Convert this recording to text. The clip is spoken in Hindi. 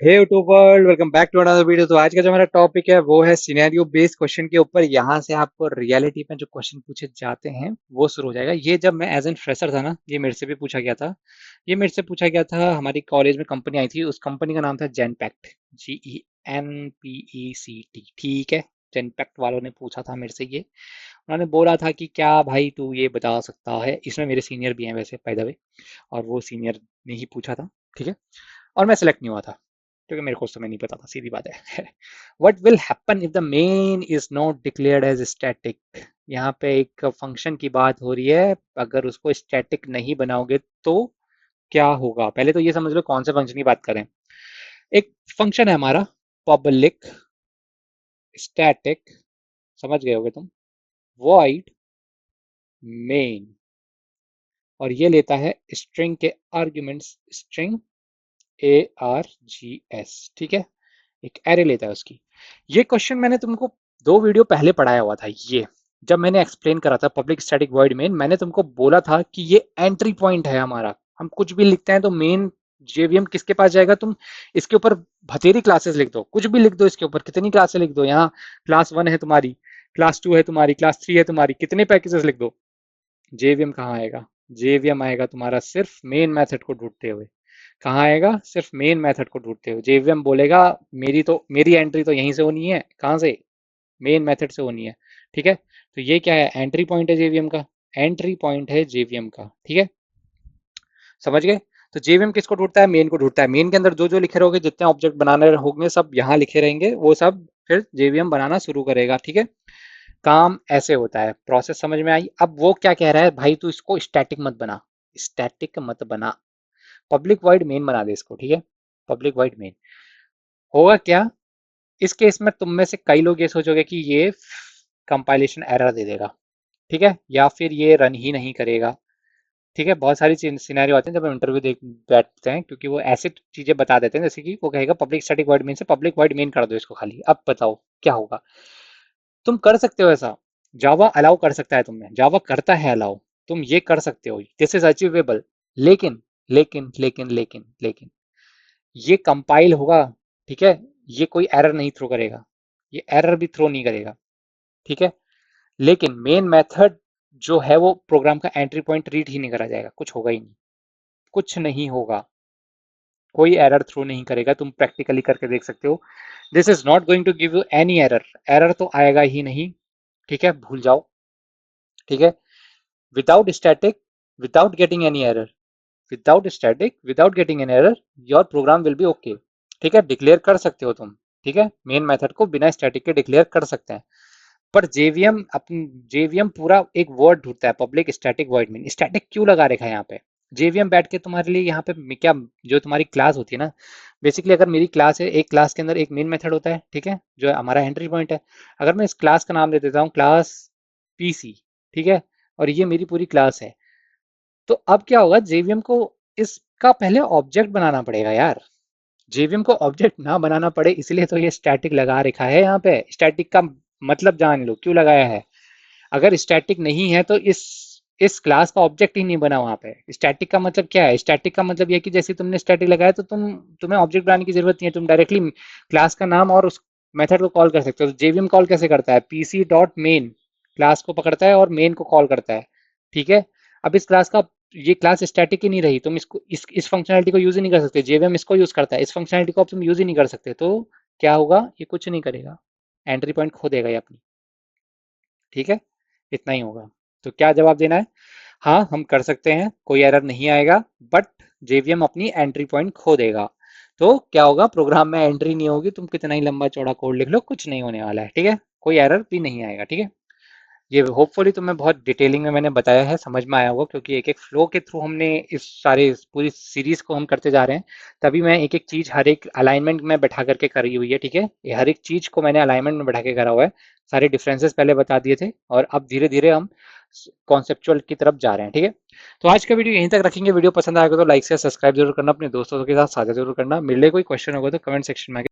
Hey to world, welcome back to another video. तो आज का जो हमारा टॉपिक है वो है सिनेरियो बेस्ड क्वेश्चन के ऊपर। यहाँ से आपको रियलिटी में जो क्वेश्चन पूछे जाते हैं वो शुरू हो जाएगा। ये जब मैं एज एन फ्रेशर था ना, ये मेरे से भी पूछा गया था। ये मेरे से पूछा गया था, हमारी कॉलेज में कंपनी आई थी, उस कंपनी का नाम था जेनपैक्ट। GENPECT, ठीक है। जेनपैक्ट वालों ने पूछा था मेरे से ये। उन्होंने बोला था कि क्या भाई तू ये बता सकता है, इसमें मेरे सीनियर भी हैं वैसे बाय द वे, और वो सीनियर ने ही पूछा था, ठीक है। और मैं सेलेक्ट नहीं हुआ था क्योंकि मेरे को उस समय नहीं पता था, सीधी बात है। What will happen if the main is not declared as static. यहाँ पे एक फंक्शन की बात हो रही है, अगर उसको स्टैटिक नहीं बनाओगे तो क्या होगा। पहले तो ये समझ लो कौन से फंक्शन की बात करें। एक फंक्शन है हमारा पब्लिक स्टैटिक, समझ गए होगे तुम, वॉइड मेन, और ये लेता है स्ट्रिंग के आर्ग्यूमेंट्स, स्ट्रिंग ARGS, ठीक है। एक एरे लेता है उसकी। ये क्वेश्चन मैंने तुमको 2 वीडियो पहले पढ़ाया हुआ था। ये जब मैंने एक्सप्लेन करा था पब्लिक स्टैटिक वॉइड मेन, मैंने तुमको बोला था कि ये एंट्री पॉइंट है हमारा। हम कुछ भी लिखते हैं तो मेन जेवीएम किसके पास जाएगा। तुम इसके ऊपर बथेरी क्लासेस लिख दो, कुछ भी लिख दो इसके ऊपर, कितनी क्लासेस लिख दो। यहाँ क्लास 1 है तुम्हारी, क्लास 2 है तुम्हारी, क्लास 3 है तुम्हारी, कितने पैकेजेस लिख दो। जेवीएम कहाँ आएगा। जेवीएम आएगा तुम्हारा सिर्फ मेन मेथड को ढूंढते हुए। कहाँ आएगा, सिर्फ मेन मेथड को ढूंढते हुए। जेवीएम बोलेगा मेरी एंट्री तो यहीं से होनी है, कहाँ से, मेन मेथड से होनी है, ठीक है। तो ये क्या है, एंट्री पॉइंट है जेवीएम का, एंट्री पॉइंट है जेवीएम का, ठीक है। समझ गए। तो जेवीएम किसको ढूंढता है, मेन को ढूंढता है। मेन के अंदर जो जो लिखे रहोगे, जितने ऑब्जेक्ट बनाने होंगे सब यहाँ लिखे रहेंगे, वो सब फिर जेवीएम बनाना शुरू करेगा, ठीक है। काम ऐसे होता है, प्रोसेस समझ में आई। अब वो क्या कह रहा है, भाई तू इसको स्टैटिक मत बना, स्टैटिक मत बना, पब्लिक वाइड मेन बना दे इसको, ठीक है। पब्लिक वाइड मेन होगा क्या, इस केस में तुम में से कई लोग ये सोचोगे कि ये कंपाइलेशन एरर दे देगा, ठीक है, या फिर ये रन ही नहीं करेगा, ठीक है। बहुत सारी सिनेरियो आते हैं जब हम इंटरव्यू देख बैठते हैं, क्योंकि वो ऐसे चीजें बता देते हैं, जैसे कि वो कहेगा पब्लिक स्टैटिक वाइड मेन से पब्लिक वाइड मेन कर दो इसको खाली। अब बताओ क्या होगा। तुम कर सकते हो ऐसा, जावा अलाउ कर सकता है तुम्हें, जावा करता है अलाउ, तुम ये कर सकते हो, दिस इज अचीवेबल। लेकिन लेकिन ये कंपाइल होगा, ठीक है। ये कोई एरर नहीं थ्रो करेगा, ये एरर भी थ्रो नहीं करेगा, ठीक है। लेकिन मेन मेथड जो है वो प्रोग्राम का एंट्री पॉइंट रीड ही नहीं करा जाएगा, कुछ होगा ही नहीं, कुछ नहीं होगा, कोई एरर थ्रो नहीं करेगा। तुम प्रैक्टिकली करके देख सकते हो। This is not going to give you any error, error तो आएगा ही नहीं, ठीक है, भूल जाओ, ठीक है। Without static, without getting any error, without static without getting an error, your program will be okay, ठीक है। डिक्लेयर कर सकते हो तुम, ठीक है, मेन मेथड को बिना स्टैटिक के डिक्लेयर कर सकते हैं। पर जेवीएम अपन, जेवीएम पूरा एक वर्ड ढूंढता है, public static void main. Static क्यों लगा रखा है यहाँ पे, जेवीएम बैठ के तुम्हारे लिए यहाँ पे क्या, जो तुम्हारी क्लास होती है ना, बेसिकली अगर मेरी क्लास है, एक क्लास के अंदर एक मेन मेथड होता है, ठीक है, जो हमारा एंट्री पॉइंट है। अगर मैं इस क्लास का नाम दे देता हूँ क्लास PC, ठीक है, और ये मेरी पूरी क्लास है, तो अब क्या होगा, जेवीएम को इसका पहले ऑब्जेक्ट बनाना पड़ेगा यार। जेवीएम को ऑब्जेक्ट ना बनाना पड़े इसलिए तो ये स्टैटिक लगा रखा है यहाँ पे। स्टैटिक का मतलब जान लो क्यों लगाया है। अगर स्टैटिक नहीं है तो इस क्लास का ऑब्जेक्ट ही नहीं बना वहां पे। स्टैटिक का मतलब क्या है, स्टैटिक का मतलब ये कि जैसे तुमने स्टैटिक लगाया तो तुम्हें ऑब्जेक्ट बनाने की जरूरत नहीं है, तुम डायरेक्टली क्लास का नाम और उस मेथड को कॉल कर सकते हो। तो जेवीएम कॉल कैसे करता है, PC डॉट मेन क्लास को पकड़ता है और मेन को कॉल करता है, ठीक है। अब इस क्लास का, ये क्लास स्टैटिक ही नहीं रही, तुम इसको इस फंक्शनलिटी को यूज ही नहीं कर सकते। जेवीएम इसको यूज करता है, इस फंक्शनलिटी को अब तुम यूज ही नहीं कर सकते, तो क्या होगा, ये कुछ नहीं करेगा, एंट्री पॉइंट खो देगा ये अपनी, ठीक है। इतना ही होगा। तो क्या जवाब देना है, हाँ हम कर सकते हैं, कोई एरर नहीं आएगा, बट जेवीएम अपनी एंट्री पॉइंट खो देगा। तो क्या होगा, प्रोग्राम में एंट्री नहीं होगी, तुम कितना ही लंबा चौड़ा कोड लिख लो, कुछ नहीं होने वाला है, ठीक है, कोई एरर भी नहीं आएगा, ठीक है। ये होपफुली तुम्हें बहुत डिटेलिंग में मैंने बताया है, समझ में आया होगा, क्योंकि एक एक फ्लो के थ्रू हमने इस पूरी सीरीज को हम करते जा रहे हैं। तभी मैं एक एक चीज हर एक अलाइनमेंट में बैठा करके करी हुई है, ठीक है। ये हर एक चीज को मैंने अलाइनमेंट में बैठा के करा हुआ है। सारे डिफरेंसेस पहले बता दिए थे, और अब धीरे धीरे हम कॉन्सेप्चुअल की तरफ जा रहे हैं, ठीक है। तो आज का वीडियो यहीं तक रखेंगे। वीडियो पसंद आएगा तो लाइक से सब्सक्राइब जरूर करना, अपने दोस्तों के साथ साझा जरूर करना। मिले कोई क्वेश्चन होगा तो कमेंट सेक्शन में